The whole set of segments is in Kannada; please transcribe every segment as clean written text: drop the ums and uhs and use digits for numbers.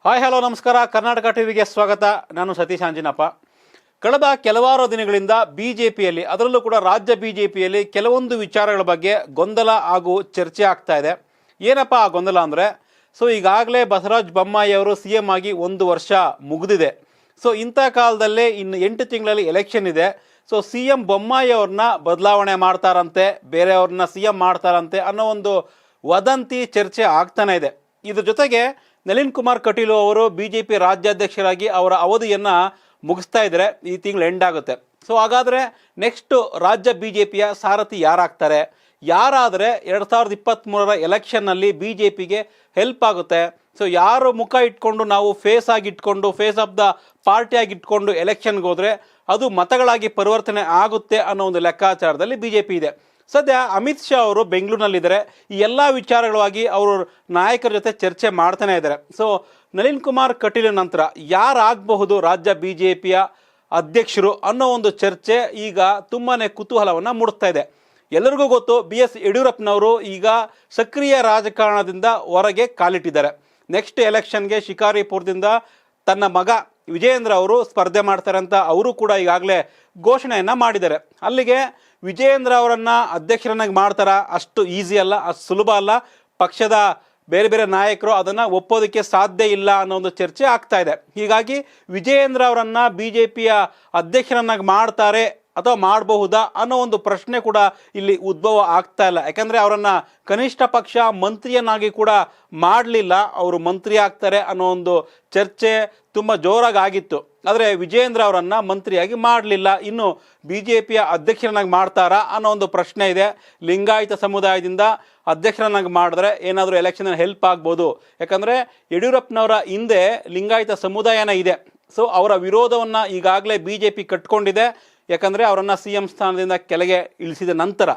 ಹಾಯ್ ಹಲೋ ನಮಸ್ಕಾರ. ಕರ್ನಾಟಕ ಟಿವಿಗೆ ಸ್ವಾಗತ. ನಾನು ಸತೀಶ್ ಆಂಜಿನಪ್ಪ. ಕಳೆದ ಕೆಲವಾರು ದಿನಗಳಿಂದ ಬಿಜೆಪಿಯಲ್ಲಿ, ಅದರಲ್ಲೂ ಕೂಡ ರಾಜ್ಯ ಬಿಜೆಪಿಯಲ್ಲಿ ಕೆಲವೊಂದು ವಿಚಾರಗಳ ಬಗ್ಗೆ ಗೊಂದಲ ಹಾಗೂ ಚರ್ಚೆ ಆಗ್ತಾ ಇದೆ. ಏನಪ್ಪ ಆ ಗೊಂದಲ ಅಂದರೆ, ಈಗಾಗಲೇ ಬಸವರಾಜ ಬೊಮ್ಮಾಯಿ ಅವರು ಸಿ ಎಂ ಆಗಿ 1 ವರ್ಷ ಮುಗಿದಿದೆ. ಇಂಥ ಕಾಲದಲ್ಲೇ ಇನ್ನು 8 ತಿಂಗಳಲ್ಲಿ ಎಲೆಕ್ಷನ್ ಇದೆ. ಸಿ ಎಂ ಬೊಮ್ಮಾಯಿ ಅವ್ರನ್ನ ಬದಲಾವಣೆ ಮಾಡ್ತಾರಂತೆ, ಬೇರೆಯವ್ರನ್ನ ಸಿ ಎಂ ಮಾಡ್ತಾರಂತೆ ಅನ್ನೋ ಒಂದು ವದಂತಿ ಚರ್ಚೆ ಆಗ್ತಾನೆ ಇದೆ. ಇದ್ರ ಜೊತೆಗೆ ನಳಿನ್ ಕುಮಾರ್ ಕಟೀಲ್ ಅವರು ಬಿಜೆಪಿ ರಾಜ್ಯಾಧ್ಯಕ್ಷರಾಗಿ ಅವರ ಅವಧಿಯನ್ನು ಮುಗಿಸ್ತಾ ಇದ್ದಾರೆ. ಈ ತಿಂಗಳು ಎಂಡ್ ಆಗುತ್ತೆ. ಹಾಗಾದರೆ ನೆಕ್ಸ್ಟ್ ರಾಜ್ಯ ಬಿಜೆಪಿಯ ಸಾರಥಿ ಯಾರಾಗ್ತಾರೆ, ಯಾರಾದರೆ 2023ರ ಎಲೆಕ್ಷನ್ನಲ್ಲಿ ಬಿಜೆಪಿಗೆ ಹೆಲ್ಪ್ ಆಗುತ್ತೆ, ಯಾರು ಮುಖ ಇಟ್ಕೊಂಡು ನಾವು ಫೇಸ್ ಆಗಿ ಇಟ್ಕೊಂಡು ಫೇಸ್ ಆಫ್ ದ ಪಾರ್ಟಿ ಆಗಿ ಇಟ್ಕೊಂಡು ಎಲೆಕ್ಷನ್ಗೆ ಹೋದರೆ ಅದು ಮತಗಳಾಗಿ ಪರಿವರ್ತನೆ ಆಗುತ್ತೆ ಅನ್ನೋ ಒಂದು ಲೆಕ್ಕಾಚಾರದಲ್ಲಿ ಬಿಜೆಪಿ ಇದೆ. ಸದ್ಯ ಅಮಿತ್ ಶಾ ಅವರು ಬೆಂಗಳೂರಿನಲ್ಲಿದ್ದಾರೆ. ಈ ಎಲ್ಲ ವಿಚಾರಗಳಾಗಿ ಅವರು ನಾಯಕರ ಜೊತೆ ಚರ್ಚೆ ಮಾಡ್ತಾನೆ ಇದ್ದಾರೆ. ನಳಿನ್ ಕುಮಾರ್ ಕಟೀಲ್ ನಂತರ ಯಾರಾಗಬಹುದು ರಾಜ್ಯ ಬಿಜೆಪಿಯ ಅಧ್ಯಕ್ಷರು ಅನ್ನೋ ಒಂದು ಚರ್ಚೆ ಈಗ ತುಂಬಾ ಕುತೂಹಲವನ್ನು ಮೂಡಿಸ್ತಾ ಇದೆ. ಎಲ್ಲರಿಗೂ ಗೊತ್ತು, BS ಯಡಿಯೂರಪ್ಪನವರು ಈಗ ಸಕ್ರಿಯ ರಾಜಕಾರಣದಿಂದ ಹೊರಗೆ ಕಾಲಿಟ್ಟಿದ್ದಾರೆ. ನೆಕ್ಸ್ಟ್ ಎಲೆಕ್ಷನ್ಗೆ ಶಿಕಾರಿಪುರದಿಂದ ತನ್ನ ಮಗ ವಿಜಯೇಂದ್ರ ಅವರು ಸ್ಪರ್ಧೆ ಮಾಡ್ತಾರೆ ಅಂತ ಅವರು ಕೂಡ ಈಗಾಗಲೇ ಘೋಷಣೆಯನ್ನು ಮಾಡಿದ್ದಾರೆ. ಅಲ್ಲಿಗೆ ವಿಜಯೇಂದ್ರ ಅವರನ್ನು ಅಧ್ಯಕ್ಷರನ್ನಾಗಿ ಮಾಡ್ತಾರ, ಅಷ್ಟು ಈಸಿ ಅಲ್ಲ, ಅಷ್ಟು ಸುಲಭ ಅಲ್ಲ. ಪಕ್ಷದ ಬೇರೆ ಬೇರೆ ನಾಯಕರು ಅದನ್ನು ಒಪ್ಪೋದಕ್ಕೆ ಸಾಧ್ಯ ಇಲ್ಲ ಅನ್ನೋ ಒಂದು ಚರ್ಚೆ ಆಗ್ತಾ ಇದೆ. ಹೀಗಾಗಿ ವಿಜಯೇಂದ್ರ ಅವರನ್ನು BJPಯ ಅಧ್ಯಕ್ಷರನ್ನಾಗಿ ಮಾಡ್ತಾರೆ ಅಥವಾ ಮಾಡಬಹುದಾ ಅನ್ನೋ ಒಂದು ಪ್ರಶ್ನೆ ಕೂಡ ಇಲ್ಲಿ ಉದ್ಭವ ಆಗ್ತಾ ಇಲ್ಲ. ಯಾಕಂದರೆ ಅವರನ್ನು ಕನಿಷ್ಠ ಪಕ್ಷ ಮಂತ್ರಿಯನ್ನಾಗಿ ಕೂಡ ಮಾಡಲಿಲ್ಲ, ಅವರು ಮಂತ್ರಿ ಆಗ್ತಾರೆ ಅನ್ನೋ ಒಂದು ಚರ್ಚೆ ತುಂಬ ಜೋರಾಗಿ ಆಗಿತ್ತು. ಆದರೆ ವಿಜಯೇಂದ್ರ ಅವರನ್ನು ಮಂತ್ರಿಯಾಗಿ ಮಾಡಲಿಲ್ಲ. ಇನ್ನು BJPಯ ಅಧ್ಯಕ್ಷರನ್ನಾಗಿ ಮಾಡ್ತಾರಾ ಅನ್ನೋ ಒಂದು ಪ್ರಶ್ನೆ ಇದೆ. ಲಿಂಗಾಯತ ಸಮುದಾಯದಿಂದ ಅಧ್ಯಕ್ಷರನ್ನಾಗಿ ಮಾಡಿದ್ರೆ ಏನಾದರೂ ಎಲೆಕ್ಷನಲ್ಲಿ ಹೆಲ್ಪ್ ಆಗ್ಬೋದು. ಯಾಕಂದರೆ ಯಡಿಯೂರಪ್ಪನವರ ಹಿಂದೆ ಲಿಂಗಾಯತ ಸಮುದಾಯನ ಇದೆ. ಅವರ ವಿರೋಧವನ್ನು ಈಗಾಗಲೇ BJP ಕಟ್ಕೊಂಡಿದೆ. ಯಾಕಂದರೆ ಅವರನ್ನು CM ಸ್ಥಾನದಿಂದ ಕೆಳಗೆ ಇಳಿಸಿದ ನಂತರ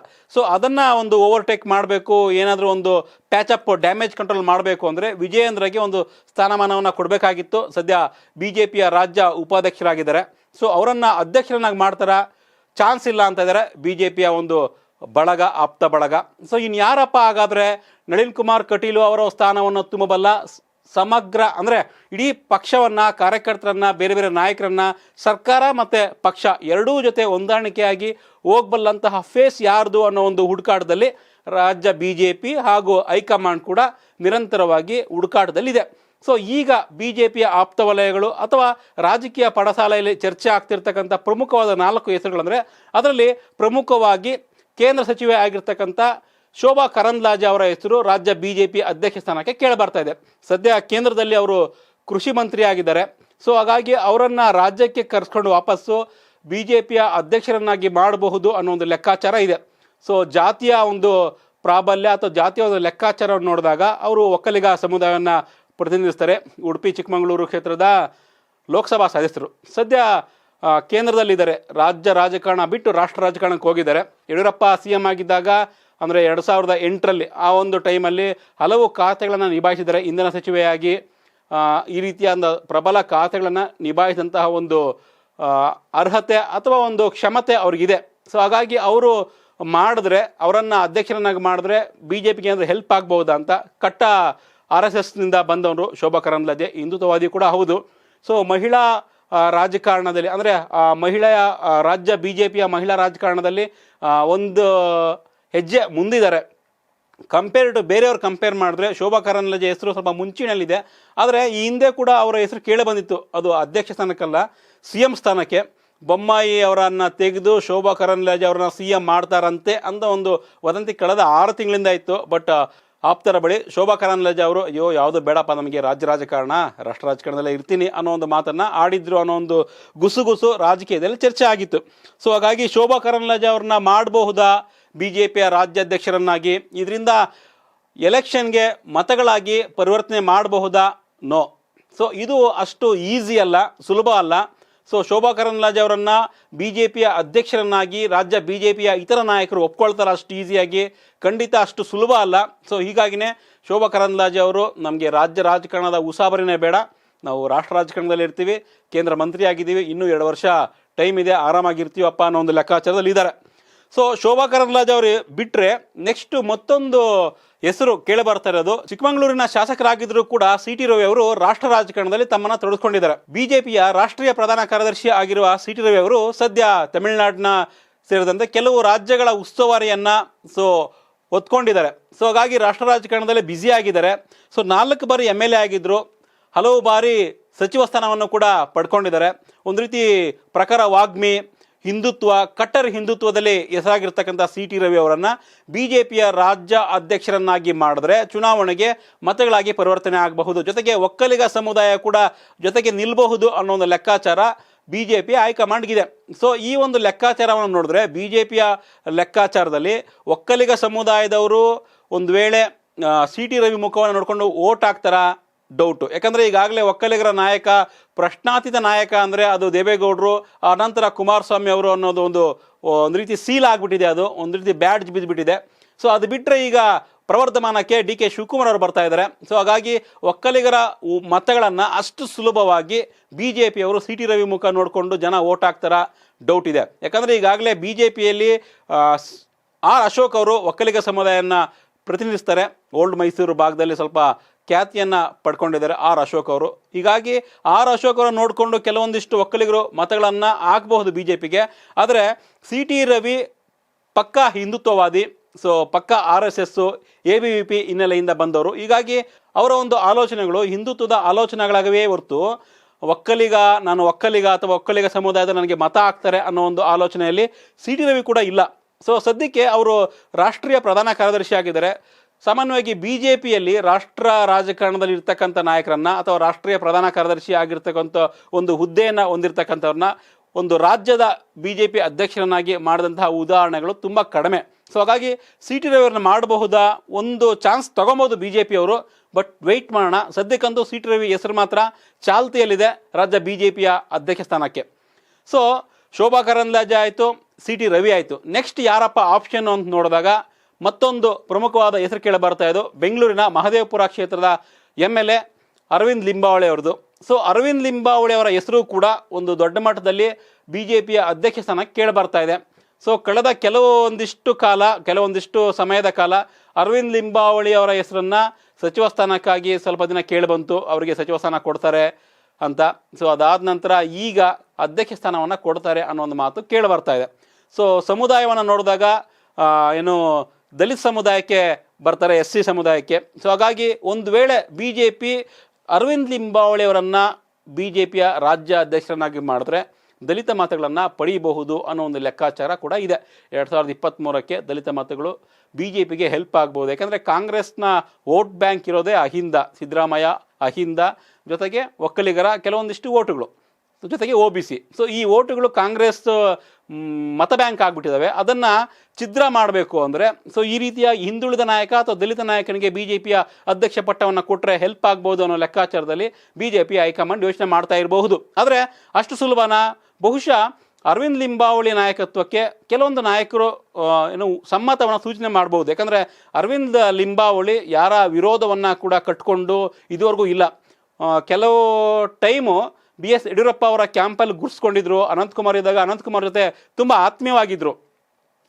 ಅದನ್ನು ಒಂದು ಓವರ್ಟೇಕ್ ಮಾಡಬೇಕು, ಏನಾದರೂ ಒಂದು ಪ್ಯಾಚಪ್ ಡ್ಯಾಮೇಜ್ ಕಂಟ್ರೋಲ್ ಮಾಡಬೇಕು ಅಂದರೆ ವಿಜಯೇಂದ್ರಗೆ ಒಂದು ಸ್ಥಾನಮಾನವನ್ನು ಕೊಡಬೇಕಾಗಿತ್ತು. ಸದ್ಯ BJPಯ ರಾಜ್ಯ ಉಪಾಧ್ಯಕ್ಷರಾಗಿದ್ದಾರೆ. ಅವರನ್ನು ಅಧ್ಯಕ್ಷರನ್ನಾಗಿ ಮಾಡ್ತಾರ, ಚಾನ್ಸ್ ಇಲ್ಲ ಅಂತ ಇದ್ದಾರೆ BJPಯ ಒಂದು ಬಳಗ, ಆಪ್ತ ಬಳಗ. ಇನ್ನು ಯಾರಪ್ಪ ಹಾಗಾದರೆ ನಳಿನ್ ಕುಮಾರ್ ಕಟೀಲು ಅವರ ಸ್ಥಾನವನ್ನು ತುಂಬಬಲ್ಲ, ಸಮಗ್ರ ಅಂದರೆ ಇಡೀ ಪಕ್ಷವನ್ನು, ಕಾರ್ಯಕರ್ತರನ್ನು, ಬೇರೆ ಬೇರೆ ನಾಯಕರನ್ನು, ಸರ್ಕಾರ ಮತ್ತು ಪಕ್ಷ ಎರಡೂ ಜೊತೆ ಹೊಂದಾಣಿಕೆಯಾಗಿ ಹೋಗಬಲ್ಲಂತಹ ಫೇಸ್ ಯಾರ್ದು ಅನ್ನೋ ಒಂದು ಹುಡುಕಾಟದಲ್ಲಿ ರಾಜ್ಯ BJP ಹಾಗೂ ಹೈಕಮಾಂಡ್ ಕೂಡ ನಿರಂತರವಾಗಿ ಹುಡುಕಾಟದಲ್ಲಿದೆ. ಈಗ BJPಯ ಆಪ್ತ ವಲಯಗಳು ಅಥವಾ ರಾಜಕೀಯ ಪಡಸಾಲೆಯಲ್ಲಿ ಚರ್ಚೆ ಆಗ್ತಿರ್ತಕ್ಕಂಥ ಪ್ರಮುಖವಾದ 4 ಹೆಸರುಗಳಂದರೆ, ಅದರಲ್ಲಿ ಪ್ರಮುಖವಾಗಿ ಕೇಂದ್ರ ಸಚಿವೆ ಆಗಿರ್ತಕ್ಕಂಥ ಶೋಭಾ ಕರಂದ್ಲಾಜೆ ಅವರ ಹೆಸರು ರಾಜ್ಯ BJP ಅಧ್ಯಕ್ಷ ಸ್ಥಾನಕ್ಕೆ ಕೇಳಿಬರ್ತಾ ಇದೆ. ಸದ್ಯ ಕೇಂದ್ರದಲ್ಲಿ ಅವರು ಕೃಷಿ ಮಂತ್ರಿ ಆಗಿದ್ದಾರೆ. ಹಾಗಾಗಿ ಅವರನ್ನು ರಾಜ್ಯಕ್ಕೆ ಕರೆಸ್ಕೊಂಡು ವಾಪಸ್ಸು BJPಯ ಅಧ್ಯಕ್ಷರನ್ನಾಗಿ ಮಾಡಬಹುದು ಅನ್ನೋ ಒಂದು ಲೆಕ್ಕಾಚಾರ ಇದೆ. ಜಾತಿಯ ಒಂದು ಪ್ರಾಬಲ್ಯ ಅಥವಾ ಜಾತಿಯ ಒಂದು ಲೆಕ್ಕಾಚಾರವನ್ನು ನೋಡಿದಾಗ ಅವರು ಒಕ್ಕಲಿಗ ಸಮುದಾಯವನ್ನು ಪ್ರತಿನಿಧಿಸ್ತಾರೆ. ಉಡುಪಿ ಚಿಕ್ಕಮಗಳೂರು ಕ್ಷೇತ್ರದ ಲೋಕಸಭಾ ಸದಸ್ಯರು ಸದ್ಯ ಕೇಂದ್ರದಲ್ಲಿದ್ದಾರೆ. ರಾಜ್ಯ ರಾಜಕಾರಣ ಬಿಟ್ಟು ರಾಷ್ಟ್ರ ರಾಜಕಾರಣಕ್ಕೆ ಹೋಗಿದ್ದಾರೆ. ಯಡಿಯೂರಪ್ಪ CM ಆಗಿದ್ದಾಗ ಅಂದರೆ 2008ರಲ್ಲಿ ಆ ಒಂದು ಟೈಮಲ್ಲಿ ಹಲವು ಖಾತೆಗಳನ್ನು ನಿಭಾಯಿಸಿದ್ದಾರೆ. ಇಂಧನ ಸಚಿವೆಯಾಗಿ ಈ ರೀತಿಯ ಒಂದು ಪ್ರಬಲ ಖಾತೆಗಳನ್ನು ನಿಭಾಯಿಸಿದಂತಹ ಒಂದು ಅರ್ಹತೆ ಅಥವಾ ಒಂದು ಕ್ಷಮತೆ ಅವ್ರಿಗಿದೆ. ಹಾಗಾಗಿ ಅವರು ಮಾಡಿದ್ರೆ, ಅವರನ್ನು ಅಧ್ಯಕ್ಷರನ್ನಾಗಿ ಮಾಡಿದ್ರೆ BJPಗೆ ಏನಾದರೂ ಹೆಲ್ಪ್ ಆಗ್ಬೋದಾ ಅಂತ ಕಟ್ಟ RSSನಿಂದ ಬಂದವರು ಶೋಭಾ ಕರಂದ್ಲಾಜೆ, ಹಿಂದುತ್ವವಾದಿ ಕೂಡ ಹೌದು. ಮಹಿಳಾ ರಾಜಕಾರಣದಲ್ಲಿ ಅಂದರೆ ಮಹಿಳೆಯ ರಾಜ್ಯ BJPಯ ಮಹಿಳಾ ರಾಜಕಾರಣದಲ್ಲಿ ಒಂದು ಹೆಜ್ಜೆ ಮುಂದಿದ್ದಾರೆ. ಕಂಪೇರ್ ಟು ಬೇರೆಯವ್ರು ಕಂಪೇರ್ ಮಾಡಿದ್ರೆ ಶೋಭಾ ಕರಂದ್ಲಾಜೆ ಹೆಸರು ಸ್ವಲ್ಪ ಮುಂಚಿನಲ್ಲಿದೆ. ಆದರೆ ಈ ಹಿಂದೆ ಕೂಡ ಅವರ ಹೆಸರು ಕೇಳಿ ಬಂದಿತ್ತು, ಅದು ಅಧ್ಯಕ್ಷ ಸ್ಥಾನಕ್ಕಲ್ಲ, CM ಸ್ಥಾನಕ್ಕೆ. ಬೊಮ್ಮಾಯಿ ಅವರನ್ನು ತೆಗೆದು ಶೋಭಾ ಕರಂದ್ಲಾಜೆ ಅವರನ್ನ CM ಮಾಡ್ತಾರಂತೆ ಅಂತ ಒಂದು ವದಂತಿ ಕಳೆದ 6 ತಿಂಗಳಿಂದ ಇತ್ತು. ಬಟ್ ಆಪ್ತರ ಬಳಿ ಶೋಭಾ ಕರಂದ್ಲಾಜೆ ಅವರು ಯಾವುದು ಬೇಡಪ್ಪ, ನಮಗೆ ರಾಜ್ಯ ರಾಜಕಾರಣ, ರಾಷ್ಟ್ರ ರಾಜಕಾರಣದಲ್ಲೇ ಇರ್ತೀನಿ ಅನ್ನೋ ಒಂದು ಮಾತನ್ನು ಆಡಿದ್ರು ಅನ್ನೋ ಒಂದು ಗುಸುಗುಸು ರಾಜಕೀಯದಲ್ಲಿ ಚರ್ಚೆ ಆಗಿತ್ತು. ಹಾಗಾಗಿ ಶೋಭಾ ಕರಂದ್ಲಾಜೆ ಅವ್ರನ್ನ ಮಾಡಬಹುದಾ BJPಯ ರಾಜ್ಯಾಧ್ಯಕ್ಷರನ್ನಾಗಿ? ಇದರಿಂದ ಎಲೆಕ್ಷನ್ಗೆ ಮತಗಳಾಗಿ ಪರಿವರ್ತನೆ ಮಾಡಬಹುದಾ? ನೋ. ಇದು ಅಷ್ಟು ಈಸಿ ಅಲ್ಲ, ಸುಲಭ ಅಲ್ಲ. ಶೋಭಾ ಕರಂದ್ಲಾಜೆ ಅವರನ್ನು BJPಯ ಅಧ್ಯಕ್ಷರನ್ನಾಗಿ ರಾಜ್ಯ BJPಯ ಇತರ ನಾಯಕರು ಒಪ್ಕೊಳ್ತಾರೆ ಅಷ್ಟು ಈಸಿಯಾಗಿ? ಖಂಡಿತ ಅಷ್ಟು ಸುಲಭ ಅಲ್ಲ. ಹೀಗಾಗಿನೇ ಶೋಭಾ ಕರಂದ್ಲಾಜೆ ಅವರು ನಮಗೆ ರಾಜ್ಯ ರಾಜಕಾರಣದ ಉಸಾಬರಿನೇ ಬೇಡ, ನಾವು ರಾಷ್ಟ್ರ ರಾಜಕಾರಣದಲ್ಲಿ ಇರ್ತೀವಿ, ಕೇಂದ್ರ ಮಂತ್ರಿ ಆಗಿದ್ದೀವಿ, ಇನ್ನೂ 2 ವರ್ಷ ಟೈಮ್ ಇದೆ, ಆರಾಮಾಗಿರ್ತೀವಪ್ಪ ಅನ್ನೋ ಒಂದು ಲೆಕ್ಕಾಚಾರದಲ್ಲಿ ಇದ್ದಾರೆ. ಶೋಭಾ ಕರಂದ್ಲಾಜೆ ಅವರು ಬಿಟ್ಟರೆ ನೆಕ್ಸ್ಟ್ ಮತ್ತೊಂದು ಹೆಸರು ಕೇಳಿ ಬರ್ತಾ ಇರೋದು. ಚಿಕ್ಕಮಗಳೂರಿನ ಶಾಸಕರಾಗಿದ್ರು ಕೂಡ ಸಿ.ಟಿ. ರವಿ ಅವರು ರಾಷ್ಟ್ರ ರಾಜಕಾರಣದಲ್ಲಿ ತಮ್ಮನ್ನ ತೊಡಗಿಸಿಕೊಂಡಿದ್ದಾರೆ. ಬಿಜೆಪಿಯ ರಾಷ್ಟ್ರೀಯ ಪ್ರಧಾನ ಕಾರ್ಯದರ್ಶಿ ಆಗಿರುವ ಸಿ.ಟಿ. ರವಿ ಅವರು ಸದ್ಯ ತಮಿಳುನಾಡಿನ ಸೇರಿದಂತೆ ಕೆಲವು ರಾಜ್ಯಗಳ ಉಸ್ತುವಾರಿಯನ್ನ ಹೊತ್ಕೊಂಡಿದ್ದಾರೆ. ಸೊ ಹಾಗಾಗಿ ರಾಷ್ಟ್ರ ರಾಜಕಾರಣದಲ್ಲಿ ಬ್ಯುಸಿ ಆಗಿದ್ದಾರೆ. ಸೊ 4 ಬಾರಿ MLA ಆಗಿದ್ರು, ಹಲವು ಬಾರಿ ಸಚಿವ ಸ್ಥಾನವನ್ನು ಕೂಡ ಪಡ್ಕೊಂಡಿದ್ದಾರೆ. ಒಂದು ರೀತಿ ಪ್ರಖರ ವಾಗ್ಮಿ, ಹಿಂದುತ್ವ, ಕಟ್ಟರ್ ಹಿಂದುತ್ವದಲ್ಲಿ ಹೆಸರಾಗಿರ್ತಕ್ಕಂಥ ಸಿ.ಟಿ. ರವಿ ಅವರನ್ನು ಬಿಜೆಪಿಯ ರಾಜ್ಯ ಅಧ್ಯಕ್ಷರನ್ನಾಗಿ ಮಾಡಿದ್ರೆ ಚುನಾವಣೆಗೆ ಮತಗಳಾಗಿ ಪರಿವರ್ತನೆ ಆಗಬಹುದು, ಜೊತೆಗೆ ಒಕ್ಕಲಿಗ ಸಮುದಾಯ ಕೂಡ ಜೊತೆಗೆ ನಿಲ್ಲಬಹುದು ಅನ್ನೋ ಒಂದು ಲೆಕ್ಕಾಚಾರ ಬಿಜೆಪಿ ಹೈಕಮಾಂಡ್ಗಿದೆ. ಸೊ ಈ ಒಂದು ಲೆಕ್ಕಾಚಾರವನ್ನು ನೋಡಿದ್ರೆ ಬಿಜೆಪಿಯ ಲೆಕ್ಕಾಚಾರದಲ್ಲಿ ಒಕ್ಕಲಿಗ ಸಮುದಾಯದವರು ಒಂದು ವೇಳೆ ಸಿ.ಟಿ. ರವಿ ಮುಖವನ್ನು ನೋಡಿಕೊಂಡು ಓಟ್ ಹಾಕ್ತಾರಾ ಡೌಟು. ಯಾಕಂದರೆ ಈಗಾಗಲೇ ಒಕ್ಕಲಿಗರ ನಾಯಕ, ಪ್ರಶ್ನಾತೀತ ನಾಯಕ ಅಂದರೆ ಅದು ದೇವೇಗೌಡರು, ಅನಂತರ ಕುಮಾರಸ್ವಾಮಿ ಅವರು ಅನ್ನೋದು ಒಂದು ರೀತಿ ಸೀಲ್ ಆಗಿಬಿಟ್ಟಿದೆ, ಅದು ಒಂದು ರೀತಿ ಬ್ಯಾಡ್ಜ್ ಬಿದ್ದುಬಿಟ್ಟಿದೆ. ಸೊ ಅದು ಬಿಟ್ಟರೆ ಈಗ ಪ್ರವರ್ಧಮಾನಕ್ಕೆ ಡಿ.ಕೆ. ಶಿವಕುಮಾರ್ ಅವರು ಬರ್ತಾ ಇದ್ದಾರೆ. ಸೊ ಹಾಗಾಗಿ ಒಕ್ಕಲಿಗರ ಮತಗಳನ್ನು ಅಷ್ಟು ಸುಲಭವಾಗಿ ಬಿಜೆಪಿಯವರು ಸಿ.ಟಿ. ರವಿ ಮುಖ ನೋಡಿಕೊಂಡು ಜನ ಓಟ್ ಹಾಕ್ತಾರಾ ಡೌಟ್ ಇದೆ. ಯಾಕಂದರೆ ಈಗಾಗಲೇ ಬಿಜೆಪಿಯಲ್ಲಿ ಆರ್ ಅಶೋಕ್ ಅವರು ಒಕ್ಕಲಿಗ ಸಮುದಾಯನ ಪ್ರತಿನಿಧಿಸ್ತಾರೆ. ಓಲ್ಡ್ ಮೈಸೂರು ಭಾಗದಲ್ಲಿ ಸ್ವಲ್ಪ ಖ್ಯಾತಿಯನ್ನು ಪಡ್ಕೊಂಡಿದ್ದಾರೆ ಆರ್ ಅಶೋಕ್ ಅವರು. ಹೀಗಾಗಿ ಆರ್ ಅಶೋಕ್ ಅವರು ನೋಡಿಕೊಂಡು ಕೆಲವೊಂದಿಷ್ಟು ಒಕ್ಕಲಿಗರು ಮತಗಳನ್ನು ಹಾಕಬಹುದು ಬಿಜೆಪಿಗೆ. ಆದರೆ ಸಿ.ಟಿ. ರವಿ ಪಕ್ಕಾ ಹಿಂದುತ್ವವಾದಿ, ಸೊ ಪಕ್ಕ RSS ABVP ಹಿನ್ನೆಲೆಯಿಂದ ಬಂದವರು. ಹೀಗಾಗಿ ಅವರ ಒಂದು ಆಲೋಚನೆಗಳು ಹಿಂದುತ್ವದ ಆಲೋಚನೆಗಳಾಗವೇ ಹೊರತು ನಾನು ಒಕ್ಕಲಿಗ ಅಥವಾ ಒಕ್ಕಲಿಗ ಸಮುದಾಯದ ನನಗೆ ಮತ ಹಾಕ್ತಾರೆ ಅನ್ನೋ ಒಂದು ಆಲೋಚನೆಯಲ್ಲಿ ಸಿ.ಟಿ. ರವಿ ಕೂಡ ಇಲ್ಲ. ಸೊ ಸದ್ಯಕ್ಕೆ ಅವರು ರಾಷ್ಟ್ರೀಯ ಪ್ರಧಾನ ಕಾರ್ಯದರ್ಶಿ ಆಗಿದ್ದಾರೆ. ಸಾಮಾನ್ಯವಾಗಿ ಬಿಜೆಪಿಯಲ್ಲಿ ರಾಷ್ಟ್ರ ರಾಜಕಾರಣದಲ್ಲಿ ಇರ್ತಕ್ಕಂಥ ನಾಯಕರನ್ನ ಅಥವಾ ರಾಷ್ಟ್ರೀಯ ಪ್ರಧಾನ ಕಾರ್ಯದರ್ಶಿ ಆಗಿರ್ತಕ್ಕಂಥ ಒಂದು ಹುದ್ದೆಯನ್ನು ಹೊಂದಿರತಕ್ಕಂಥವ್ರನ್ನ ಒಂದು ರಾಜ್ಯದ ಬಿಜೆಪಿ ಅಧ್ಯಕ್ಷರನ್ನಾಗಿ ಮಾಡಿದಂತಹ ಉದಾಹರಣೆಗಳು ತುಂಬ ಕಡಿಮೆ. ಸೊ ಹಾಗಾಗಿ ಸಿ.ಟಿ. ರವಿ ಅವ್ರನ್ನ ಮಾಡಬಹುದಾ, ಒಂದು ಚಾನ್ಸ್ ತಗೊಬೋದು ಬಿಜೆಪಿಯವರು. ಬಟ್ ವೆಯ್ಟ್ ಮಾಡೋಣ. ಸದ್ಯಕ್ಕಂತೂ ಸಿ.ಟಿ. ರವಿ ಹೆಸರು ಮಾತ್ರ ಚಾಲ್ತಿಯಲ್ಲಿದೆ ರಾಜ್ಯ ಬಿಜೆಪಿಯ ಅಧ್ಯಕ್ಷ ಸ್ಥಾನಕ್ಕೆ. ಸೊ ಶೋಭಾ ಕರಂದ್ಲಾಜೆ ಆಯಿತು, ಸಿ.ಟಿ. ರವಿ ಆಯಿತು. ನೆಕ್ಸ್ಟ್ ಯಾರಪ್ಪ ಆಪ್ಷನ್ ಅಂತ ನೋಡಿದಾಗ ಮತ್ತೊಂದು ಪ್ರಮುಖವಾದ ಹೆಸರು ಕೇಳಿ ಬರ್ತಾ ಇದ್ದು ಬೆಂಗಳೂರಿನ ಮಹದೇವಪುರ ಕ್ಷೇತ್ರದ MLA ಅರವಿಂದ್ ಲಿಂಬಾವಳಿ ಅವ್ರದ್ದು. ಸೊ ಅರವಿಂದ್ ಲಿಂಬಾವಳಿ ಅವರ ಹೆಸರು ಕೂಡ ಒಂದು ದೊಡ್ಡ ಮಟ್ಟದಲ್ಲಿ ಬಿಜೆಪಿಯ ಅಧ್ಯಕ್ಷ ಸ್ಥಾನಕ್ಕೆ ಕೇಳಿ ಬರ್ತಾ ಇದೆ. ಸೊ ಕಳೆದ ಕೆಲವೊಂದಿಷ್ಟು ಸಮಯದ ಕಾಲ ಅರವಿಂದ್ ಲಿಂಬಾವಳಿ ಅವರ ಹೆಸರನ್ನು ಸಚಿವ ಸ್ಥಾನಕ್ಕಾಗಿ ಸ್ವಲ್ಪ ದಿನ ಕೇಳಿ ಬಂತು, ಅವರಿಗೆ ಸಚಿವ ಸ್ಥಾನ ಕೊಡ್ತಾರೆ ಅಂತ. ಸೊ ಅದಾದ ನಂತರ ಈಗ ಅಧ್ಯಕ್ಷ ಸ್ಥಾನವನ್ನು ಕೊಡ್ತಾರೆ ಅನ್ನೋ ಒಂದು ಮಾತು ಕೇಳಿ ಬರ್ತಾ ಇದೆ. ಸೊ ಸಮುದಾಯವನ್ನು ನೋಡಿದಾಗ ದಲಿತ ಸಮುದಾಯಕ್ಕೆ ಬರ್ತಾರೆ, SC ಸಮುದಾಯಕ್ಕೆ. ಸೊ ಹಾಗಾಗಿ ಒಂದು ವೇಳೆ ಬಿಜೆಪಿ ಅರವಿಂದ್ ಲಿಂಬಾವಳಿ ಅವರನ್ನು ಬಿಜೆಪಿಯ ರಾಜ್ಯ ಅಧ್ಯಕ್ಷರನ್ನಾಗಿ ಮಾಡಿದ್ರೆ ದಲಿತ ಮತಗಳನ್ನು ಪಡೆಯಬಹುದು ಅನ್ನೋ ಒಂದು ಲೆಕ್ಕಾಚಾರ ಕೂಡ ಇದೆ. 2023ಕ್ಕೆ ದಲಿತ ಮತಗಳು ಬಿಜೆಪಿಗೆ ಹೆಲ್ಪ್ ಆಗ್ಬೋದು. ಯಾಕಂದರೆ ಕಾಂಗ್ರೆಸ್ನ ವೋಟ್ ಬ್ಯಾಂಕ್ ಇರೋದೇ ಅಹಿಂದ, ಸಿದ್ದರಾಮಯ್ಯ ಅಹಿಂದ, ಜೊತೆಗೆ ಒಕ್ಕಲಿಗರ ಕೆಲವೊಂದಿಷ್ಟು ಓಟುಗಳು, ಜೊತೆಗೆ OBC. ಸೊ ಈ ಓಟುಗಳು ಕಾಂಗ್ರೆಸ್ ಮತ ಬ್ಯಾಂಕ್ ಆಗಿಬಿಟ್ಟಿದ್ದಾವೆ. ಅದನ್ನು ಛಿದ್ರ ಮಾಡಬೇಕು ಅಂದರೆ ಸೊ ಈ ರೀತಿಯ ಹಿಂದುಳಿದ ನಾಯಕ ಅಥವಾ ದಲಿತ ನಾಯಕನಿಗೆ ಬಿಜೆಪಿಯ ಅಧ್ಯಕ್ಷ ಪಟ್ಟವನ್ನು ಕೊಟ್ಟರೆ ಹೆಲ್ಪ್ ಆಗ್ಬೋದು ಅನ್ನೋ ಲೆಕ್ಕಾಚಾರದಲ್ಲಿ ಬಿಜೆಪಿ ಹೈಕಮಾಂಡ್ ಯೋಚನೆ ಮಾಡ್ತಾ ಇರಬಹುದು. ಆದರೆ ಅಷ್ಟು ಸುಲಭನ? ಬಹುಶಃ ಅರವಿಂದ್ ಲಿಂಬಾವಳಿ ನಾಯಕತ್ವಕ್ಕೆ ಕೆಲವೊಂದು ನಾಯಕರು ಸಮ್ಮತವನ್ನು ಸೂಚನೆ ಮಾಡ್ಬೋದು. ಯಾಕಂದರೆ ಅರವಿಂದ್ ಲಿಂಬಾವಳಿ ಯಾರ ವಿರೋಧವನ್ನು ಕೂಡ ಕಟ್ಕೊಂಡು ಇದುವರೆಗೂ ಇಲ್ಲ. ಕೆಲವು ಟೈಮು BS ಯಡಿಯೂರಪ್ಪ ಅವರ ಕ್ಯಾಂಪಲ್ಲಿ ಗುರ್ಸ್ಕೊಂಡಿದ್ರು. ಅನಂತಕುಮಾರ್ ಇದ್ದಾಗ ಅನಂತಕುಮಾರ್ ಜೊತೆ ತುಂಬ ಆತ್ಮೀಯವಾಗಿದ್ದರು.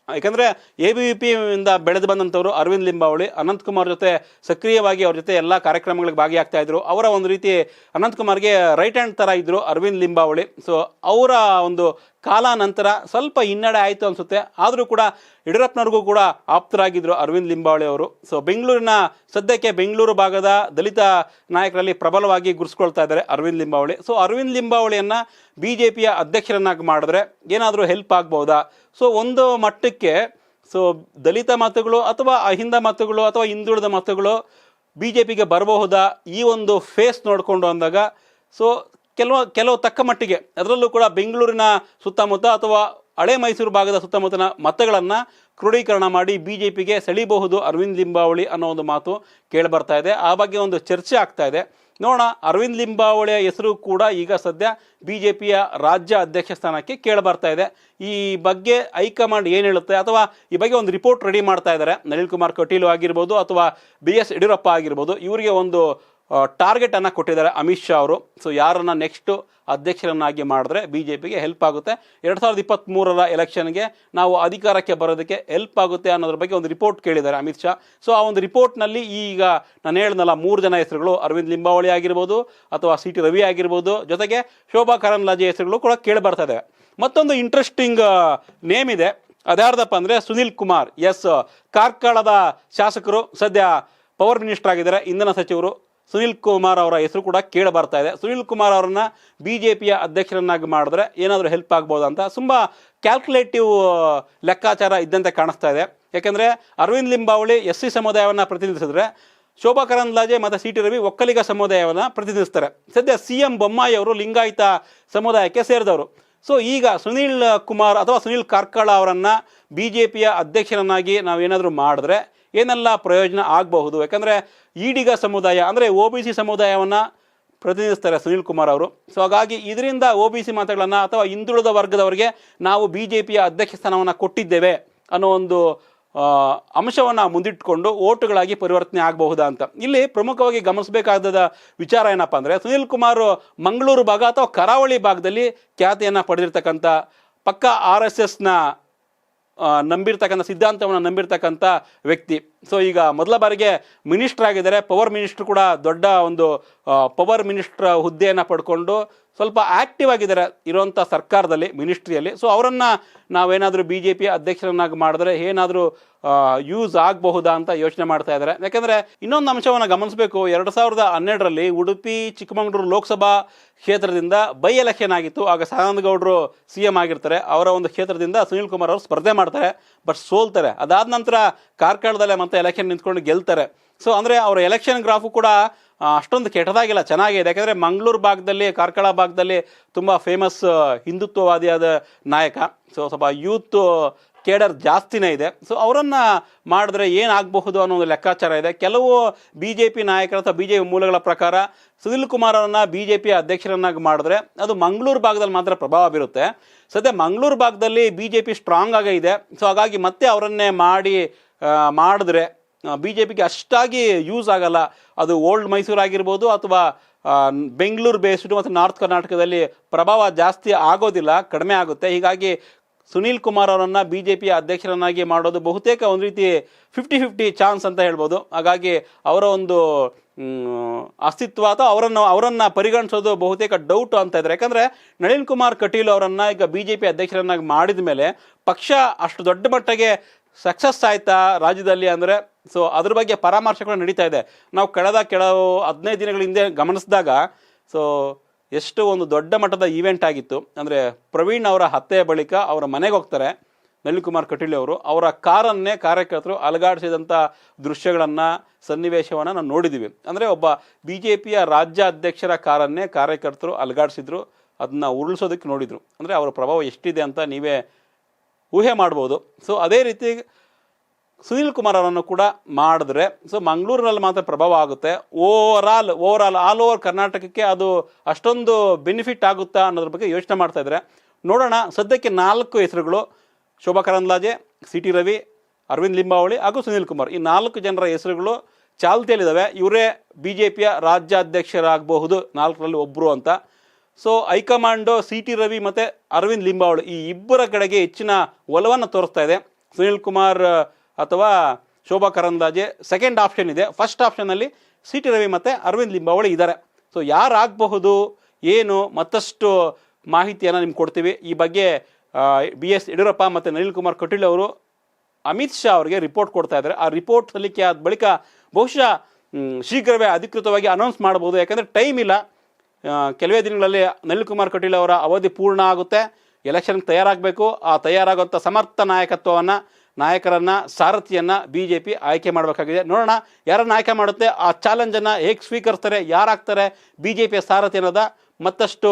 ಯಾಕಂದರೆ ABVP ಇಂದ ಬೆಳೆದು ಬಂದಂಥವ್ರು ಅರವಿಂದ್ ಲಿಂಬಾವಳಿ. ಅನಂತಕುಮಾರ್ ಜೊತೆ ಸಕ್ರಿಯವಾಗಿ ಅವ್ರ ಜೊತೆ ಎಲ್ಲ ಕಾರ್ಯಕ್ರಮಗಳಿಗೆ ಭಾಗಿಯಾಗ್ತಾ ಇದ್ರು. ಅವರ ಒಂದು ರೀತಿ ಅನಂತಕುಮಾರ್ಗೆ ರೈಟ್ ಹ್ಯಾಂಡ್ ಥರ ಇದ್ದರು ಅರವಿಂದ್ ಲಿಂಬಾವಳಿ. ಸೊ ಅವರ ಒಂದು ಕಾಲ ನಂತರ ಸ್ವಲ್ಪ ಹಿನ್ನಡೆ ಆಯಿತು ಅನಿಸುತ್ತೆ. ಆದರೂ ಕೂಡ ಯಡಿಯೂರಪ್ಪನವ್ರಿಗೂ ಕೂಡ ಆಪ್ತರಾಗಿದ್ದರು ಅರವಿಂದ್ ಲಿಂಬಾವಳಿ ಅವರು. ಸೊ ಸದ್ಯಕ್ಕೆ ಬೆಂಗಳೂರು ಭಾಗದ ದಲಿತ ನಾಯಕರಲ್ಲಿ ಪ್ರಬಲವಾಗಿ ಗುರ್ಸ್ಕೊಳ್ತಾ ಇದ್ದಾರೆ ಅರವಿಂದ್ ಲಿಂಬಾವಳಿ. ಸೊ ಅರವಿಂದ್ ಲಿಂಬಾವಳಿಯನ್ನು ಬಿಜೆಪಿಯ ಅಧ್ಯಕ್ಷರನ್ನಾಗಿ ಮಾಡಿದ್ರೆ ಏನಾದರೂ ಹೆಲ್ಪ್ ಆಗ್ಬೋದಾ? ಸೊ ಒಂದು ಮಟ್ಟಕ್ಕೆ ದಲಿತ ಮತಗಳು ಅಥವಾ ಅಹಿಂದ ಮತಗಳು ಅಥವಾ ಹಿಂದುಳಿದ ಮತಗಳು ಬಿಜೆಪಿಗೆ ಬರಬಹುದಾ ಈ ಒಂದು ಫೇಸ್ ನೋಡಿಕೊಂಡು ಅಂದಾಗ? ಸೊ ಕೆಲವು ತಕ್ಕ ಮಟ್ಟಿಗೆ, ಅದರಲ್ಲೂ ಕೂಡ ಬೆಂಗಳೂರಿನ ಸುತ್ತಮುತ್ತ ಅಥವಾ ಹಳೆ ಮೈಸೂರು ಭಾಗದ ಸುತ್ತಮುತ್ತಲ ಮತಗಳನ್ನು ಕ್ರೋಢೀಕರಣ ಮಾಡಿ ಬಿಜೆಪಿಗೆ ಸೆಳೀಬಹುದು ಅರವಿಂದ್ ಲಿಂಬಾವಳಿ ಅನ್ನೋ ಒಂದು ಮಾತು ಕೇಳಿ ಬರ್ತಾ ಇದೆ. ಆ ಬಗ್ಗೆ ಒಂದು ಚರ್ಚೆ ಆಗ್ತಾ ಇದೆ. ನೋಡೋಣ, ಅರವಿಂದ್ ಲಿಂಬಾವಳಿಯ ಹೆಸರು ಕೂಡ ಈಗ ಸದ್ಯ ಬಿಜೆಪಿಯ ರಾಜ್ಯ ಅಧ್ಯಕ್ಷ ಸ್ಥಾನಕ್ಕೆ ಕೇಳಿ ಬರ್ತಾ ಇದೆ. ಈ ಬಗ್ಗೆ ಹೈಕಮಾಂಡ್ ಏನು ಹೇಳುತ್ತೆ ಅಥವಾ ಈ ಬಗ್ಗೆ ಒಂದು ರಿಪೋರ್ಟ್ ರೆಡಿ ಮಾಡ್ತಾ ಇದ್ದಾರೆ. ನಳಿನ್ ಕುಮಾರ್ ಕಟೀಲು ಆಗಿರ್ಬೋದು ಅಥವಾ BS ಯಡಿಯೂರಪ್ಪ ಆಗಿರ್ಬೋದು, ಇವರಿಗೆ ಒಂದು ಟಾರ್ಗೆಟನ್ನು ಕೊಟ್ಟಿದ್ದಾರೆ ಅಮಿತ್ ಶಾ ಅವರು. ಸೊ ಯಾರನ್ನು ನೆಕ್ಸ್ಟು ಅಧ್ಯಕ್ಷರನ್ನಾಗಿ ಮಾಡಿದ್ರೆ ಬಿ ಜೆ ಪಿಗೆ ಹೆಲ್ಪ್ ಆಗುತ್ತೆ, 2023 ಎಲೆಕ್ಷನ್ಗೆ ನಾವು ಅಧಿಕಾರಕ್ಕೆ ಬರೋದಕ್ಕೆ ಹೆಲ್ಪ್ ಆಗುತ್ತೆ ಅನ್ನೋದ್ರ ಬಗ್ಗೆ ಒಂದು ರಿಪೋರ್ಟ್ ಕೇಳಿದ್ದಾರೆ ಅಮಿತ್ ಶಾ. ಸೊ ಆ ಒಂದು ರಿಪೋರ್ಟ್ನಲ್ಲಿ ಈಗ ನಾನು ಹೇಳಿದ್ನಲ್ಲ 3 ಜನ ಹೆಸರುಗಳು, ಅರವಿಂದ್ ಲಿಂಬಾವಳಿ ಆಗಿರ್ಬೋದು ಅಥವಾ ಸಿ ಟಿ ರವಿ ಆಗಿರ್ಬೋದು, ಜೊತೆಗೆ ಶೋಭಾ ಕರಂದ್ಲಾಜೆ ಹೆಸರುಗಳು ಕೂಡ ಕೇಳಿ ಬರ್ತಾ ಇದ್ದಾವೆ. ಮತ್ತೊಂದು ಇಂಟ್ರೆಸ್ಟಿಂಗ್ ನೇಮ್ ಇದೆ, ಅದ್ಯಾರ್ದಪ್ಪ ಅಂದರೆ ಸುನಿಲ್ ಕುಮಾರ್. ಎಸ್, ಕಾರ್ಕಳದ ಶಾಸಕರು, ಸದ್ಯ ಪವರ್ ಮಿನಿಸ್ಟರ್ ಆಗಿದ್ದಾರೆ, ಇಂಧನ ಸಚಿವರು ಸುನಿಲ್ ಕುಮಾರ್ ಅವರ ಹೆಸರು ಕೂಡ ಕೇಳಿ ಬರ್ತಾ ಇದೆ. ಸುನಿಲ್ ಕುಮಾರ್ ಅವರನ್ನ BJPಯ ಅಧ್ಯಕ್ಷರನ್ನಾಗಿ ಮಾಡಿದ್ರೆ ಏನಾದರೂ ಹೆಲ್ಪ್ ಆಗ್ಬೋದು ಅಂತ ತುಂಬ ಕ್ಯಾಲ್ಕುಲೇಟಿವ್ ಲೆಕ್ಕಾಚಾರ ಇದ್ದಂತೆ ಕಾಣಿಸ್ತಾ ಇದೆ. ಯಾಕೆಂದರೆ ಅರವಿಂದ್ ಲಿಂಬಾವಳಿ SC ಸಮುದಾಯವನ್ನು ಪ್ರತಿನಿಧಿಸಿದ್ರೆ, ಶೋಭಾ ಕರಂದ್ಲಾಜೆ ಮತ್ತು ಸಿ ಟಿ ರವಿ ಒಕ್ಕಲಿಗ ಸಮುದಾಯವನ್ನು ಪ್ರತಿನಿಧಿಸ್ತಾರೆ. ಸದ್ಯ CM ಬೊಮ್ಮಾಯಿ ಅವರು ಲಿಂಗಾಯತ ಸಮುದಾಯಕ್ಕೆ ಸೇರಿದವರು. ಸೊ ಈಗ ಸುನಿಲ್ ಕುಮಾರ್ ಅಥವಾ ಸುನಿಲ್ ಕಾರ್ಕಳ ಅವರನ್ನು BJPಯ ಅಧ್ಯಕ್ಷರನ್ನಾಗಿ ನಾವೇನಾದರೂ ಮಾಡಿದ್ರೆ ಏನೆಲ್ಲ ಪ್ರಯೋಜನ ಆಗಬಹುದು? ಯಾಕಂದರೆ ಈಡಿಗ ಸಮುದಾಯ ಅಂದರೆ OBC ಸಮುದಾಯವನ್ನು ಪ್ರತಿನಿಧಿಸ್ತಾರೆ ಸುನಿಲ್ ಕುಮಾರ್ ಅವರು. ಸೊ ಹಾಗಾಗಿ ಇದರಿಂದ OBC ಮತಗಳನ್ನು ಅಥವಾ ಹಿಂದುಳಿದ ವರ್ಗದವರಿಗೆ ನಾವು BJPಯ ಅಧ್ಯಕ್ಷ ಸ್ಥಾನವನ್ನು ಕೊಟ್ಟಿದ್ದೇವೆ ಅನ್ನೋ ಒಂದು ಅಂಶವನ್ನು ಮುಂದಿಟ್ಟುಕೊಂಡು ಓಟುಗಳಾಗಿ ಪರಿವರ್ತನೆ ಆಗಬಹುದಾ ಅಂತ ಇಲ್ಲಿ ಪ್ರಮುಖವಾಗಿ ಗಮನಿಸಬೇಕಾದ ವಿಚಾರ ಏನಪ್ಪ ಅಂದರೆ, ಸುನಿಲ್ ಕುಮಾರ್ ಮಂಗಳೂರು ಭಾಗ ಅಥವಾ ಕರಾವಳಿ ಭಾಗದಲ್ಲಿ ಖ್ಯಾತಿಯನ್ನು ಪಡೆದಿರ್ತಕ್ಕಂಥ, ಪಕ್ಕ RSSನ ನಂಬಿರ್ತಕ್ಕಂಥ ಸಿದ್ಧಾಂತವನ್ನು ನಂಬಿರ್ತಕ್ಕಂಥ ವ್ಯಕ್ತಿ. ಸೊ ಈಗ ಮೊದಲ ಬಾರಿಗೆ ಮಿನಿಸ್ಟರ್ ಆಗಿದ್ದಾರೆ, ಪವರ್ ಮಿನಿಸ್ಟರ್ ಕೂಡ ದೊಡ್ಡ ಒಂದು ಪವರ್ ಮಿನಿಸ್ಟರ್ ಹುದ್ದೆಯನ್ನು ಪಡ್ಕೊಂಡು ಸ್ವಲ್ಪ ಆ್ಯಕ್ಟಿವ್ ಆಗಿದ್ದಾರೆ ಇರುವಂಥ ಸರ್ಕಾರದಲ್ಲಿ, ಮಿನಿಸ್ಟ್ರಿಯಲ್ಲಿ. ಸೊ ಅವರನ್ನು ನಾವೇನಾದರೂ BJP ಅಧ್ಯಕ್ಷರನ್ನಾಗಿ ಮಾಡಿದ್ರೆ ಏನಾದರೂ ಯೂಸ್ ಆಗಬಹುದಾ ಅಂತ ಯೋಚನೆ ಮಾಡ್ತಾ ಇದ್ದಾರೆ. ಯಾಕೆಂದರೆ ಇನ್ನೊಂದು ಅಂಶವನ್ನು ಗಮನಿಸಬೇಕು, 2012ರಲ್ಲಿ ಉಡುಪಿ ಚಿಕ್ಕಮಗಳೂರು ಲೋಕಸಭಾ ಕ್ಷೇತ್ರದಿಂದ ಬೈ ಎಲೆಕ್ಷನ್ ಆಗಿತ್ತು. ಆಗ ಸದಾನಂದ ಗೌಡರು CM ಆಗಿರ್ತಾರೆ, ಅವರ ಒಂದು ಕ್ಷೇತ್ರದಿಂದ ಸುನಿಲ್ ಕುಮಾರ್ ಅವರು ಸ್ಪರ್ಧೆ ಮಾಡ್ತಾರೆ, ಬಟ್ ಸೋಲ್ತಾರೆ. ಅದಾದ ನಂತರ ಕಾರ್ಕಳದಲ್ಲೇ ಮತ್ತೆ ಎಲೆಕ್ಷನ್ ನಿಂತ್ಕೊಂಡು ಗೆಲ್ತಾರೆ. ಸೊ ಅಂದರೆ ಅವರ ಎಲೆಕ್ಷನ್ ಗ್ರಾಫು ಕೂಡ ಅಷ್ಟೊಂದು ಕೆಟ್ಟದಾಗಿಲ್ಲ, ಚೆನ್ನಾಗಿದೆ. ಯಾಕೆಂದರೆ ಮಂಗಳೂರು ಭಾಗದಲ್ಲಿ, ಕಾರ್ಕಳ ಭಾಗದಲ್ಲಿ ತುಂಬ ಫೇಮಸ್ ಹಿಂದುತ್ವವಾದಿಯಾದ ನಾಯಕ. ಸೊ ಸ್ವಲ್ಪ ಯೂತ್ ಕೇಡರ್ ಜಾಸ್ತಿನೇ ಇದೆ. ಸೊ ಅವರನ್ನು ಮಾಡಿದ್ರೆ ಏನಾಗಬಹುದು ಅನ್ನೋ ಒಂದು ಲೆಕ್ಕಾಚಾರ ಇದೆ. ಕೆಲವು BJP ನಾಯಕರ ಅಥವಾ BJP ಮೂಲಗಳ ಪ್ರಕಾರ ಸುನಿಲ್ ಕುಮಾರ್ ಅವರನ್ನು BJP ಅಧ್ಯಕ್ಷರನ್ನಾಗಿ ಮಾಡಿದ್ರೆ ಅದು ಮಂಗಳೂರು ಭಾಗದಲ್ಲಿ ಮಾತ್ರ ಪ್ರಭಾವ ಬೀರುತ್ತೆ. ಸದ್ಯ ಮಂಗಳೂರು ಭಾಗದಲ್ಲಿ BJP ಸ್ಟ್ರಾಂಗ್ ಆಗೇ ಇದೆ. ಸೊ ಹಾಗಾಗಿ ಮತ್ತೆ ಅವರನ್ನೇ ಮಾಡಿದ್ರೆ BJPಗೆ ಅಷ್ಟಾಗಿ ಯೂಸ್ ಆಗಲ್ಲ. ಅದು ಓಲ್ಡ್ ಮೈಸೂರು ಆಗಿರ್ಬೋದು ಅಥವಾ ಬೆಂಗಳೂರು ಬೇಸ್ಡು ಮತ್ತು ನಾರ್ತ್ ಕರ್ನಾಟಕದಲ್ಲಿ ಪ್ರಭಾವ ಜಾಸ್ತಿ ಆಗೋದಿಲ್ಲ, ಕಡಿಮೆ ಆಗುತ್ತೆ. ಹೀಗಾಗಿ ಸುನಿಲ್ ಕುಮಾರ್ ಅವರನ್ನು BJPಯ ಅಧ್ಯಕ್ಷರನ್ನಾಗಿ ಮಾಡೋದು ಬಹುತೇಕ ಒಂದು ರೀತಿ 50-50 ಚಾನ್ಸ್ ಅಂತ ಹೇಳ್ಬೋದು. ಹಾಗಾಗಿ ಅವರ ಒಂದು ಅಸ್ತಿತ್ವ ಅಥವಾ ಅವರನ್ನು ಪರಿಗಣಿಸೋದು ಬಹುತೇಕ ಡೌಟ್ ಅಂತ ಇದ್ದಾರೆ. ಯಾಕಂದರೆ ನಳಿನ್ ಕುಮಾರ್ ಕಟೀಲ್ ಅವರನ್ನು ಈಗ BJP ಅಧ್ಯಕ್ಷರನ್ನಾಗಿ ಮಾಡಿದ ಮೇಲೆ ಪಕ್ಷ ಅಷ್ಟು ದೊಡ್ಡ ಮಟ್ಟಿಗೆ ಸಕ್ಸಸ್ ಆಯ್ತಾ ರಾಜ್ಯದಲ್ಲಿ ಅಂದರೆ, ಸೊ ಅದ್ರ ಬಗ್ಗೆ ಪರಾಮರ್ಶೆಗಳು ನಡೀತಾ ಇದೆ. ನಾವು ಕೆಲವು 15 ದಿನಗಳ ಹಿಂದೆ ಗಮನಿಸಿದಾಗ ಸೊ ಎಷ್ಟು ಒಂದು ದೊಡ್ಡ ಮಟ್ಟದ ಈವೆಂಟ್ ಆಗಿತ್ತು ಅಂದರೆ, ಪ್ರವೀಣ್ ಅವರ ಹತ್ಯೆಯ ಬಳಿಕ ಅವರ ಮನೆಗೆ ಹೋಗ್ತಾರೆ ನಳಿನ್ ಕುಮಾರ್ ಕಟೀಲ್ ಅವರು, ಅವರ ಕಾರನ್ನೇ ಕಾರ್ಯಕರ್ತರು ಅಲುಗಾಡಿಸಿದಂಥ ದೃಶ್ಯಗಳನ್ನು, ಸನ್ನಿವೇಶವನ್ನು ನಾವು ನೋಡಿದ್ದೀವಿ. ಅಂದರೆ ಒಬ್ಬ BJPಯ ರಾಜ್ಯಾಧ್ಯಕ್ಷರ ಕಾರನ್ನೇ ಕಾರ್ಯಕರ್ತರು ಅಲುಗಾಡಿಸಿದ್ರು, ಅದನ್ನ ಉರುಳಿಸೋದಕ್ಕೆ ನೋಡಿದರು. ಅಂದರೆ ಅವರ ಪ್ರಭಾವ ಎಷ್ಟಿದೆ ಅಂತ ನೀವೇ ಊಹೆ ಮಾಡ್ಬೋದು. ಸೊ ಅದೇ ರೀತಿ ಸುನಿಲ್ ಕುಮಾರ್ ಅವರನ್ನು ಕೂಡ ಮಾಡಿದ್ರೆ ಸೊ ಮಂಗಳೂರಿನಲ್ಲಿ ಮಾತ್ರ ಪ್ರಭಾವ ಆಗುತ್ತೆ. ಆಲ್ ಓವರ್ ಕರ್ನಾಟಕಕ್ಕೆ ಅದು ಅಷ್ಟೊಂದು ಬೆನಿಫಿಟ್ ಆಗುತ್ತಾ ಅನ್ನೋದ್ರ ಬಗ್ಗೆ ಯೋಚನೆ ಮಾಡ್ತಾ ಇದ್ದಾರೆ. ನೋಡೋಣ. ಸದ್ಯಕ್ಕೆ 4 ಹೆಸರುಗಳು, ಶೋಭಾ ಕರಂದ್ಲಾಜೆ, ಸಿ ಟಿ ರವಿ, ಅರವಿಂದ್ ಲಿಂಬಾವಳಿ ಹಾಗೂ ಸುನಿಲ್ ಕುಮಾರ್, ಈ 4 ಜನರ ಹೆಸರುಗಳು ಚಾಲ್ತಿಯಲ್ಲಿದ್ದಾವೆ. ಇವರೇ BJPಯ ರಾಜ್ಯಾಧ್ಯಕ್ಷರಾಗಬಹುದು 4ರಲ್ಲಿ ಒಬ್ಬರು ಅಂತ. So high command C T Ravi ಮತ್ತು ಅರವಿಂದ್ ಲಿಂಬಾವಳಿ ಈ ಇಬ್ಬರ ಕಡೆಗೆ ಹೆಚ್ಚಿನ ಒಲವನ್ನು ತೋರಿಸ್ತಾ ಇದೆ. ಸುನಿಲ್ ಕುಮಾರ್ ಅಥವಾ ಶೋಭಾ ಕರಂದ್ಲಾಜೆ ಸೆಕೆಂಡ್ ಆಪ್ಷನ್ ಇದೆ, ಫಸ್ಟ್ ಆಪ್ಷನ್ನಲ್ಲಿ ಸಿ ಟಿ ರವಿ ಮತ್ತು ಅರವಿಂದ್ ಲಿಂಬಾವಳಿ ಇದ್ದಾರೆ. ಸೊ ಯಾರಾಗಬಹುದು ಏನು ಮತ್ತಷ್ಟು ಮಾಹಿತಿಯನ್ನು ನಿಮ್ಗೆ ಕೊಡ್ತೀವಿ. ಈ ಬಗ್ಗೆ BS ಯಡಿಯೂರಪ್ಪ ಮತ್ತು ನಳಿನ್ ಕುಮಾರ್ ಕಟೀಲ್ ಅವರು ಅಮಿತ್ ಶಾ ಅವರಿಗೆ ರಿಪೋರ್ಟ್ ಕೊಡ್ತಾ ಇದ್ದಾರೆ. ಆ ರಿಪೋರ್ಟ್ ಸಲ್ಲಿಕೆ ಆದ ಬಳಿಕ ಬಹುಶಃ ಶೀಘ್ರವೇ ಅಧಿಕೃತವಾಗಿ ಅನೌನ್ಸ್ ಮಾಡ್ಬೋದು. ಯಾಕಂದರೆ ಟೈಮ್ ಇಲ್ಲ, ಕೆಲವೇ ದಿನಗಳಲ್ಲಿ ನಳಿನ್ ಕುಮಾರ್ ಕಟೀಲ್ ಅವರ ಅವಧಿ ಪೂರ್ಣ ಆಗುತ್ತೆ, ಎಲೆಕ್ಷನ್ಗೆ ತಯಾರಾಗಬೇಕು. ಆ ತಯಾರಾಗುವಂಥ ಸಮರ್ಥ ನಾಯಕರನ್ನು ಸಾರಥಿಯನ್ನು BJP ಆಯ್ಕೆ ಮಾಡಬೇಕಾಗಿದೆ. ನೋಡೋಣ ಯಾರನ್ನು ಆಯ್ಕೆ ಮಾಡುತ್ತೆ, ಆ ಚಾಲೆಂಜನ್ನು ಹೇಗೆ ಸ್ವೀಕರಿಸ್ತಾರೆ, ಯಾರಾಗ್ತಾರೆ BJPಯ ಸಾರಥಿ ಅನ್ನೋದ ಮತ್ತಷ್ಟು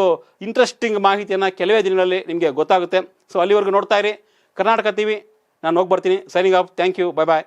ಇಂಟ್ರೆಸ್ಟಿಂಗ್ ಮಾಹಿತಿಯನ್ನು ಕೆಲವೇ ದಿನಗಳಲ್ಲಿ ನಿಮಗೆ ಗೊತ್ತಾಗುತ್ತೆ. ಸೊ ಅಲ್ಲಿವರೆಗೂ ನೋಡ್ತಾ ಇರಿ ಕರ್ನಾಟಕ TV. ನಾನು ಹೋಗಿ ಬರ್ತೀನಿ. Signing off. Thank you. Bye bye.